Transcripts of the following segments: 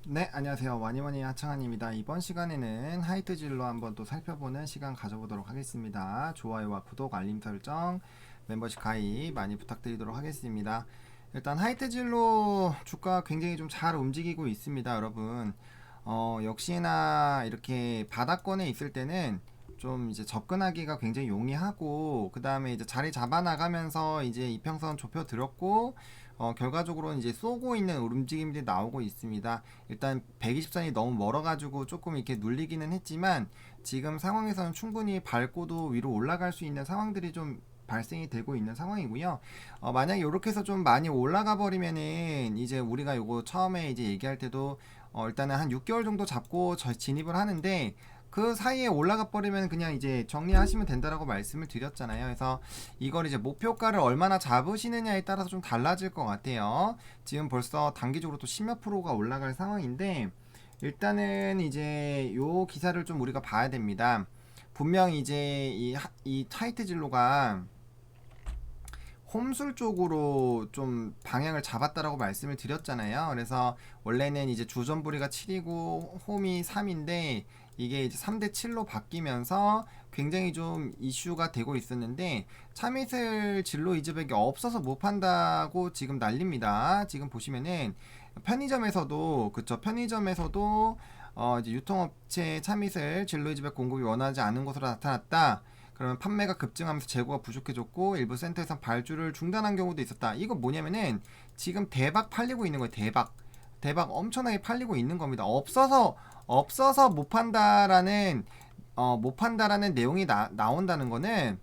네, 안녕하세요. 와니와니 하창한입니다. 이번 시간에는 하이트질로 한번 또 살펴보는 시간 가져보도록 하겠습니다. 좋아요와 구독, 알림 설정, 멤버십 가입 많이 부탁드리도록 하겠습니다. 일단 하이트질로 주가 굉장히 좀 잘 움직이고 있습니다, 여러분. 역시나 이렇게 바닥권에 있을 때는 좀 이제 접근하기가 굉장히 용이하고, 그 다음에 이제 자리 잡아 나가면서 이제 이평선 좁혀 들었고, 결과적으로는 이제 쏘고 있는 움직임들이 나오고 있습니다. 일단 120선이 너무 멀어가지고 조금 이렇게 눌리기는 했지만, 지금 상황에서는 충분히 밟고도 위로 올라갈 수 있는 상황들이 좀 발생이 되고 있는 상황이고요. 만약에 이렇게 해서 좀 많이 올라가 버리면은 이제 우리가 요거 처음에 이제 얘기할 때도 일단은 한 6개월 정도 잡고 진입을 하는데, 그 사이에 올라가 버리면 그냥 이제 정리하시면 된다라고 말씀을 드렸잖아요. 그래서 이걸 이제 목표가를 얼마나 잡으시느냐에 따라서 좀 달라질 것 같아요. 지금 벌써 단기적으로 또 10몇 프로가 올라갈 상황인데, 일단은 이제 요 기사를 좀 우리가 봐야 됩니다. 분명 이제 이 타이트 진로가 홈술 쪽으로 좀 방향을 잡았다라고 말씀을 드렸잖아요. 그래서 원래는 이제 주전부리가 7이고 홈이 3인데, 이게 이제 3대 7로 바뀌면서 굉장히 좀 이슈가 되고 있었는데, 차미슬 진로 이즈백이 없어서 못 판다고 지금 난립니다. 지금 보시면은 편의점에서도, 그쵸, 편의점에서도 이제 유통업체 차미슬 진로 이즈백 공급이 원하지 않은 것으로 나타났다. 그러면 판매가 급증하면서 재고가 부족해졌고 일부 센터에서 발주를 중단한 경우도 있었다. 이거 뭐냐면은 지금 대박 팔리고 있는 거예요. 대박 엄청나게 팔리고 있는 겁니다. 없어서 못 판다라는 내용이 나온다는 거는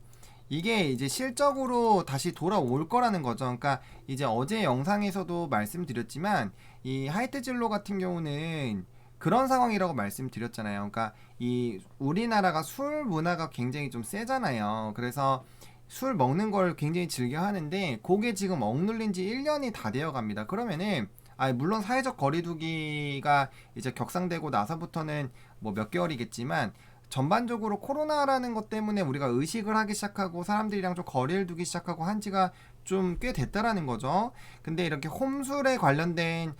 이게 이제 실적으로 다시 돌아올 거라는 거죠. 그러니까 이제 어제 영상에서도 말씀드렸지만, 이 하이트진로 같은 경우는 그런 상황이라고 말씀드렸잖아요. 그러니까 이 우리나라가 술 문화가 굉장히 좀 세잖아요. 그래서 술 먹는 걸 굉장히 즐겨 하는데, 그게 지금 억눌린 지 1년이 다 되어 갑니다. 그러면은 물론 사회적 거리두기가 이제 격상되고 나서부터는 뭐 몇 개월이겠지만, 전반적으로 코로나라는 것 때문에 우리가 의식을 하기 시작하고 사람들이랑 좀 거리를 두기 시작하고 한 지가 좀 꽤 됐다라는 거죠. 근데 이렇게 홈술에 관련된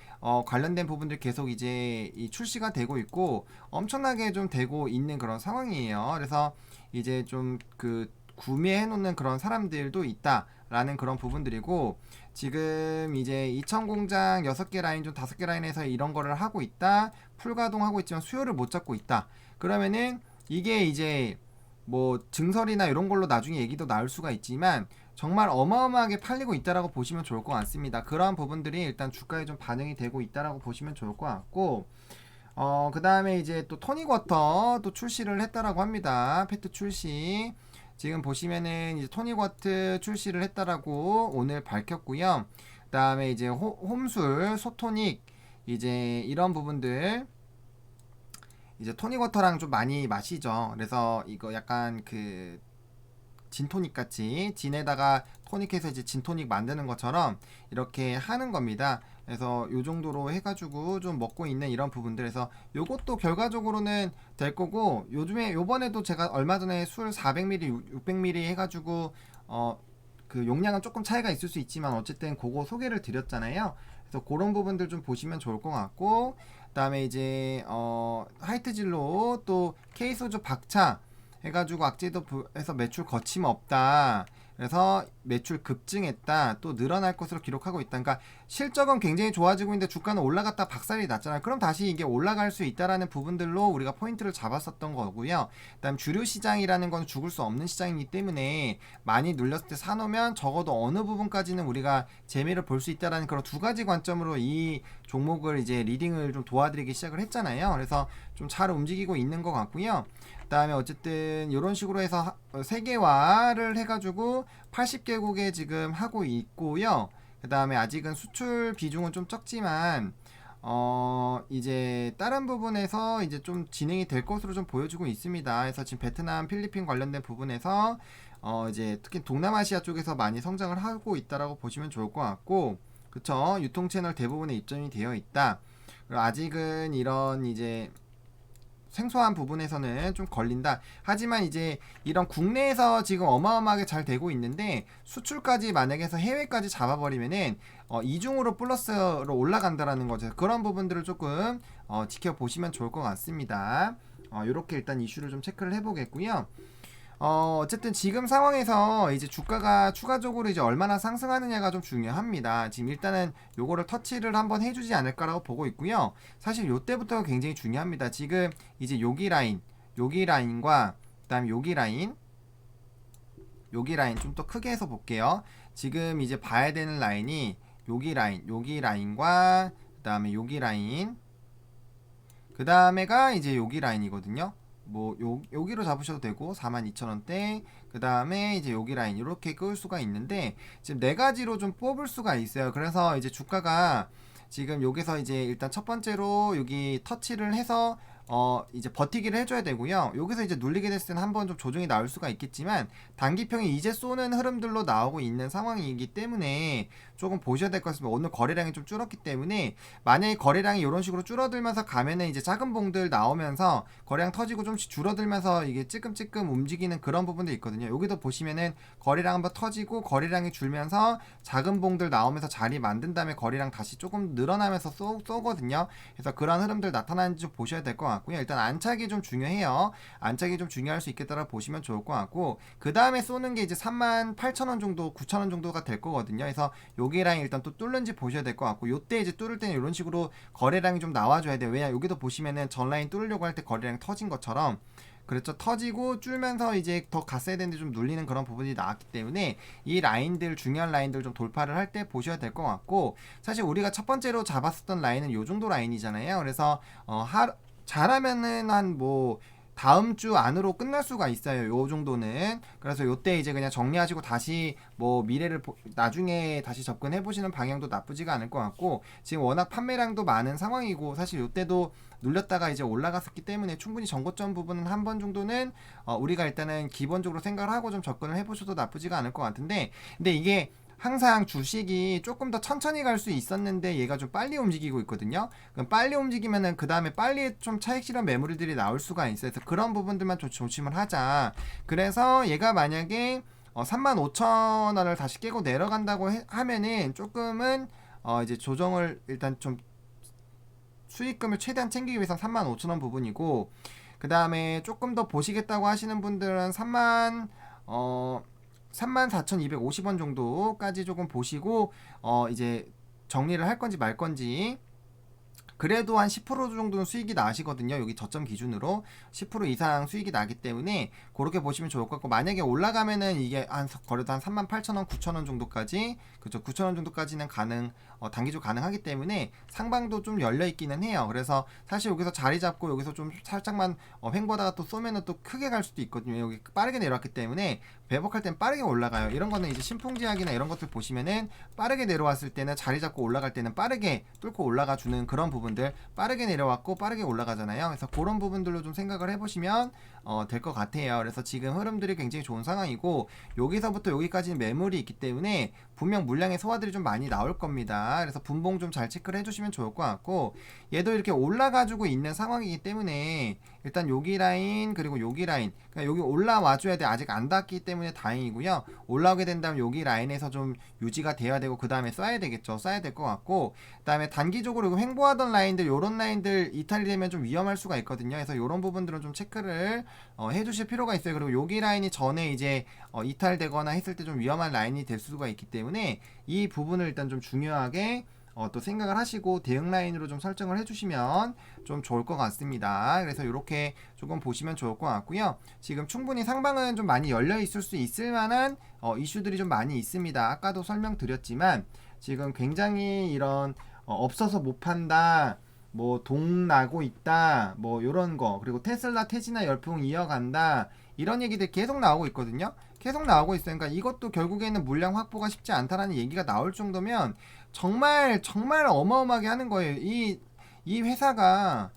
부분들 계속 이제 이 출시가 되고 있고 엄청나게 좀 되고 있는 그런 상황이에요. 그래서 이제 좀 그 구매해 놓는 그런 사람들도 있다라는 그런 부분들이고, 지금 이제 2천 공장 6개 라인 중 5개 라인에서 이런 거를 하고 있다. 풀가동하고 있지만 수요를 못 잡고 있다. 그러면은 이게 이제 뭐 증설이나 이런 걸로 나중에 얘기도 나올 수가 있지만, 정말 어마어마하게 팔리고 있다라고 보시면 좋을 것 같습니다. 그러한 부분들이 일단 주가에 좀 반영이 되고 있다라고 보시면 좋을 것 같고, 그 다음에 이제 또 토닉워터 또 출시를 했다라고 합니다. 페트 출시. 지금 보시면은 이제 토닉워터 출시를 했다라고 오늘 밝혔고요. 그 다음에 이제 홈술, 소토닉, 이제 이런 부분들 이제 토닉워터랑 좀 많이 마시죠. 그래서 이거 약간 그 진토닉 같이 진에다가 토닉해서 이제 진토닉 만드는 것처럼 이렇게 하는 겁니다. 그래서 요 정도로 해가지고 좀 먹고 있는 이런 부분들에서 요것도 결과적으로는 될 거고, 요번에도 제가 얼마 전에 술 400ml, 600ml 해가지고 그 용량은 조금 차이가 있을 수 있지만 어쨌든 그거 소개를 드렸잖아요. 그래서 그런 부분들 좀 보시면 좋을 것 같고, 그다음에 이제 하이트진로 또 K소주 박차 해가지고 악재도에서 매출 거침없다. 그래서 매출 급증했다. 또 늘어날 것으로 기록하고 있다. 그러니까 실적은 굉장히 좋아지고 있는데 주가는 올라갔다 박살이 났잖아요. 그럼 다시 이게 올라갈 수 있다라는 부분들로 우리가 포인트를 잡았었던 거고요. 그다음 주류 시장이라는 건 죽을 수 없는 시장이기 때문에 많이 눌렸을 때 사놓으면 적어도 어느 부분까지는 우리가 재미를 볼 수 있다라는 그런 두 가지 관점으로 이 종목을 이제 리딩을 좀 도와드리기 시작을 했잖아요. 그래서 좀 잘 움직이고 있는 것 같고요. 그다음에 어쨌든 이런 식으로 해서 세계화를 해가지고 80개국에 지금 하고 있고요. 그다음에 아직은 수출 비중은 좀 적지만 이제 다른 부분에서 이제 좀 진행이 될 것으로 좀 보여주고 있습니다. 그래서 지금 베트남, 필리핀 관련된 부분에서 이제 특히 동남아시아 쪽에서 많이 성장을 하고 있다라고 보시면 좋을 것 같고, 그쵸? 유통 채널 대부분에 입점이 되어 있다. 그리고 아직은 이런 이제 생소한 부분에서는 좀 걸린다. 하지만 이제 이런 국내에서 지금 어마어마하게 잘 되고 있는데 수출까지 만약에 해서 해외까지 잡아버리면은 이중으로 플러스로 올라간다라는 거죠. 그런 부분들을 조금 지켜보시면 좋을 것 같습니다. 요렇게 일단 이슈를 좀 체크를 해보겠고요. 어쨌든 지금 상황에서 이제 주가가 추가적으로 이제 얼마나 상승하느냐가 좀 중요합니다. 지금 일단은 요거를 터치를 한번 해주지 않을까라고 보고 있고요. 사실 요때부터가 굉장히 중요합니다. 지금 이제 여기 라인과 그다음에 여기 라인 좀 더 크게 해서 볼게요. 지금 이제 봐야 되는 라인이 여기 라인과 그다음에 여기 라인, 그 다음에가 이제 여기 라인이거든요. 뭐 여기로 잡으셔도 되고 42,000원대, 그 다음에 이제 여기 라인 이렇게 끄을 수가 있는데 지금 네 가지로 좀 뽑을 수가 있어요. 그래서 이제 주가가 지금 여기서 이제 일단 첫 번째로 여기 터치를 해서 이제 버티기를 해줘야 되고요. 여기서 이제 눌리게 됐을 때는 한번 좀 조정이 나올 수가 있겠지만 단기평이 이제 쏘는 흐름들로 나오고 있는 상황이기 때문에 조금 보셔야 될 것 같습니다. 오늘 거래량이 좀 줄었기 때문에 만약에 거래량이 이런 식으로 줄어들면서 가면은 이제 작은 봉들 나오면서 거래량 터지고 좀씩 줄어들면서 이게 찌끔찌끔 움직이는 그런 부분도 있거든요. 여기도 보시면은 거래량 한번 터지고 거래량이 줄면서 작은 봉들 나오면서 자리 만든 다음에 거래량 다시 조금 늘어나면서 쏘거든요. 그래서 그런 흐름들 나타나는지 좀 보셔야 될 것 같고요. 일단 안착이 좀 중요해요. 안착이 좀 중요할 수 있겠다라 보시면 좋을 것 같고, 그 다음에 쏘는 게 이제 38,000원 정도, 9,000원 정도가 될 거거든요. 그래서 여기 라인 일단 또 뚫는지 보셔야 될 것 같고, 요때 이제 뚫을 때는 이런 식으로 거래량이 좀 나와줘야 돼요. 왜냐 여기도 보시면은 전 라인 뚫으려고 할 때 거래량 터진 것처럼 그렇죠. 터지고 줄면서 이제 더 갔어야 되는데 좀 눌리는 그런 부분이 나왔기 때문에 이 라인들, 중요한 라인들 좀 돌파를 할 때 보셔야 될 것 같고, 사실 우리가 첫 번째로 잡았었던 라인은 요 정도 라인이잖아요. 그래서 잘하면은 한 뭐 다음 주 안으로 끝날 수가 있어요. 요 정도는. 그래서 요때 이제 그냥 정리하시고 다시 뭐 미래를 나중에 다시 접근해 보시는 방향도 나쁘지가 않을 것 같고, 지금 워낙 판매량도 많은 상황이고 사실 요때도 눌렸다가 이제 올라갔었기 때문에 충분히 정고점 부분은 한 번 정도는 우리가 일단은 기본적으로 생각을 하고 좀 접근을 해 보셔도 나쁘지가 않을 것 같은데, 근데 이게 항상 주식이 조금 더 천천히 갈 수 있었는데 얘가 좀 빨리 움직이고 있거든요. 그럼 빨리 움직이면은 그 다음에 빨리 좀 차익 실현 매물들이 나올 수가 있어요. 그래서 그런 부분들만 좀 조심을 하자. 그래서 얘가 만약에 35,000원을 다시 깨고 내려간다고 하면은 조금은 이제 조정을 일단 좀 수익금을 최대한 챙기기 위해서 35,000원 부분이고, 그 다음에 조금 더 보시겠다고 하시는 분들은 34,250원 정도까지 조금 보시고 이제 정리를 할 건지 말 건지. 그래도 한 10% 정도는 수익이 나시거든요. 여기 저점 기준으로 10% 이상 수익이 나기 때문에 그렇게 보시면 좋을 것 같고, 만약에 올라가면은 이게 한 거래도 한 38,000원, 9,000원 정도까지, 그렇죠. 9,000원 정도까지는 단기적으로 가능하기 때문에 상방도 좀 열려 있기는 해요. 그래서 사실 여기서 자리 잡고 여기서 좀 살짝만 횡보다가 또 쏘면은 또 크게 갈 수도 있거든요. 여기 빠르게 내려왔기 때문에 회복할 땐 빠르게 올라가요. 이런 거는 이제 신풍제약이나 이런 것들 보시면은 빠르게 내려왔을 때는 자리 잡고 올라갈 때는 빠르게 뚫고 올라가 주는 그런 부분들, 빠르게 내려왔고 빠르게 올라가잖아요. 그래서 그런 부분들로 좀 생각을 해보시면 될 것 같아요. 그래서 지금 흐름들이 굉장히 좋은 상황이고, 여기서부터 여기까지는 매물이 있기 때문에 분명 물량의 소화들이 좀 많이 나올 겁니다. 그래서 분봉 좀 잘 체크를 해주시면 좋을 것 같고, 얘도 이렇게 올라가지고 있는 상황이기 때문에 일단 여기 라인 그리고 여기 라인, 그러니까 여기 올라와줘야 돼. 아직 안 닿기 때문에 다행이고요. 올라오게 된다면 여기 라인에서 좀 유지가 돼야 되고 그 다음에 쏴야 되겠죠. 쏴야 될 것 같고, 그 다음에 단기적으로 횡보하던 라인들, 요런 라인들 이탈이 되면 좀 위험할 수가 있거든요. 그래서 요런 부분들은 좀 체크를 해주실 필요가 있어요. 그리고 여기 라인이 전에 이제 이탈되거나 했을 때 좀 위험한 라인이 될 수가 있기 때문에 이 부분을 일단 좀 중요하게 또 생각을 하시고 대응 라인으로 좀 설정을 해주시면 좀 좋을 것 같습니다. 그래서 이렇게 조금 보시면 좋을 것 같고요. 지금 충분히 상방은 좀 많이 열려 있을 수 있을 만한 이슈들이 좀 많이 있습니다. 아까도 설명드렸지만 지금 굉장히 이런 없어서 못 판다, 뭐 동 나고 있다, 뭐 요런 거, 그리고 테슬라 태진아 열풍 이어간다, 이런 얘기들 계속 나오고 있거든요. 계속 나오고 있어요. 그러니까 이것도 결국에는 물량 확보가 쉽지 않다라는 얘기가 나올 정도면 정말 어마어마하게 하는 거예요. 이 회사가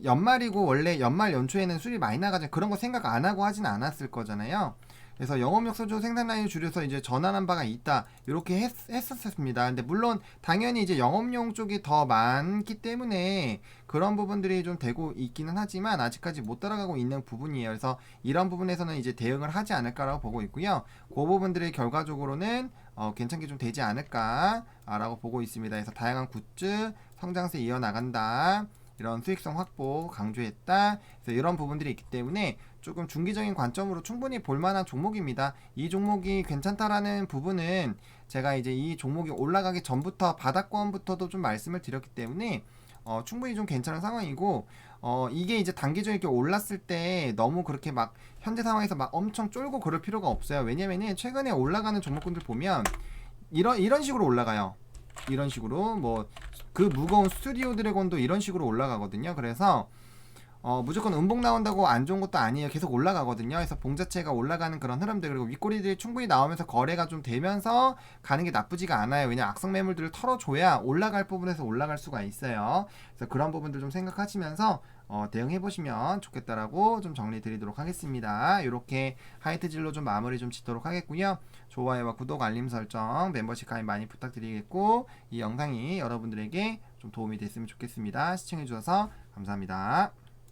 연말이고 원래 연말 연초에는 수익이 많이 나가죠. 그런 거 생각 안 하고 하진 않았을 거잖아요. 그래서 영업력 소조 생산 라인을 줄여서 이제 전환한 바가 있다. 이렇게 했었습니다. 근데 물론 당연히 이제 영업용 쪽이 더 많기 때문에 그런 부분들이 좀 되고 있기는 하지만 아직까지 못 따라가고 있는 부분이에요. 그래서 이런 부분에서는 이제 대응을 하지 않을까라고 보고 있고요. 그 부분들이 결과적으로는 괜찮게 좀 되지 않을까라고 보고 있습니다. 그래서 다양한 굿즈 성장세 이어나간다. 이런 수익성 확보 강조했다. 그래서 이런 부분들이 있기 때문에 조금 중기적인 관점으로 충분히 볼만한 종목입니다. 이 종목이 괜찮다라는 부분은 제가 이제 이 종목이 올라가기 전부터 바닥권부터도 좀 말씀을 드렸기 때문에 충분히 좀 괜찮은 상황이고 이게 이제 단기적으로 이렇게 올랐을 때 너무 그렇게 막 현재 상황에서 막 엄청 쫄고 그럴 필요가 없어요. 왜냐면은 최근에 올라가는 종목군들 보면 이런 식으로 올라가요. 이런 식으로 뭐 그 무거운 스튜디오 드래곤도 이런 식으로 올라가거든요. 그래서 무조건 음봉 나온다고 안 좋은 것도 아니에요. 계속 올라가거든요. 그래서 봉 자체가 올라가는 그런 흐름들, 그리고 윗꼬리들이 충분히 나오면서 거래가 좀 되면서 가는 게 나쁘지가 않아요. 왜냐 악성 매물들을 털어줘야 올라갈 부분에서 올라갈 수가 있어요. 그래서 그런 부분들 좀 생각하시면서 대응해 보시면 좋겠다라고 좀 정리 드리도록 하겠습니다. 이렇게 하이트 진로 좀 마무리 좀 짓도록 하겠고요. 좋아요와 구독, 알림 설정, 멤버십 가입 많이 부탁드리겠고, 이 영상이 여러분들에게 좀 도움이 됐으면 좋겠습니다. 시청해 주셔서 감사합니다.